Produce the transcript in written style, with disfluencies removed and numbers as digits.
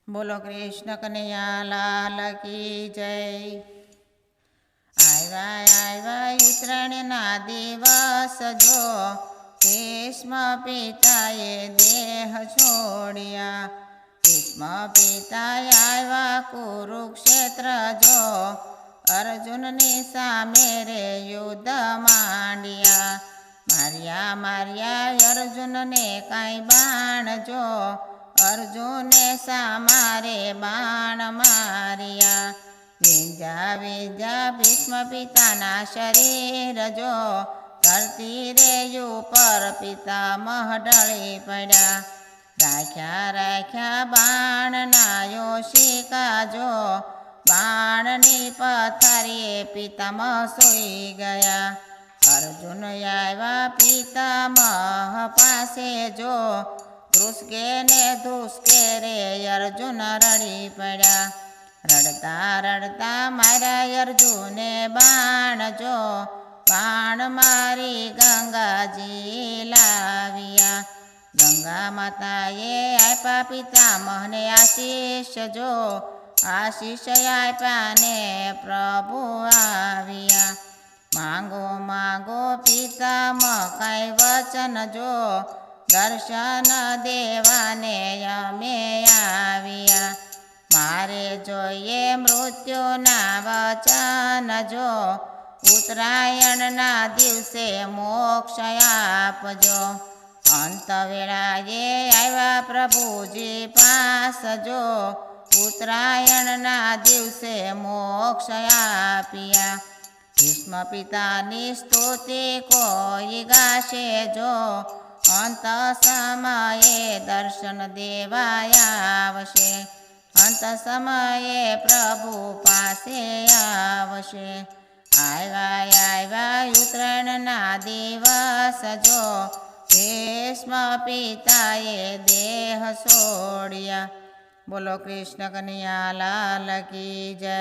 બોલો કૃષ્ણ કનૈયા લાલ કી જય। આવ્યા ઉત્તરાયણના દિવસ જો ભીષ્મ પિતાએ દેહ છોડ્યા। ભીષ્મ પિતાએ આવ્યા કુરુક્ષેત્ર જો અર્જુનની સામે રે યુદ્ધ માંડ્યા। માર્યા અર્જુનને કાંઈ બાણ જો અર્જુને સામારે બાણ માર્યા। વિંધ્યા ભીષ્મ પિતાના શરીર જો ધરતી રે ઉપર પિતામહ ઢળી પડ્યા। રાખ્યા બાણના યોશિકા જો બાણની પથારીએ પિતામહ સૂઈ ગયા। અર્જુન આવ્યા પિતામહ પાસે જો ધ્રુસકે ને ધુસકે રે અર્જુન રડી પડ્યા। રડતા માર્યા અર્જુને બાણ જો બાણ મારી ગંગાજી લાવ્યા। ગંગા માતાએ આપ્યા પિતામહને આશીષ જો આશીષ આપ્યા ને પ્રભુ આવ્યા। માંગો પિતામહ કાંઈ વચન જો દર્શન દેવાને અમે આવ્યા। મારે જોઈએ મૃત્યુના વચન જો ઉત્તરાયણના દિવસે મોક્ષ આપજો। અંત વેળાએ આવ્યા પ્રભુજી પાસ જો ઉત્તરાયણના દિવસે મોક્ષ આપ્યા। ભીષ્મ પિતાની સ્તુતિ કોઈ ગાશે જો અંત સમયે દર્શન દેવાયા આવશે। અંત સમયે પ્રભુ પાસે આવશે। આવ્યા ઉત્તરાયણના દિવસ જો ભીષ્મ પિતાએ દેહ છોડ્યા। બોલો કૃષ્ણ કનૈયા લાલ કી જય।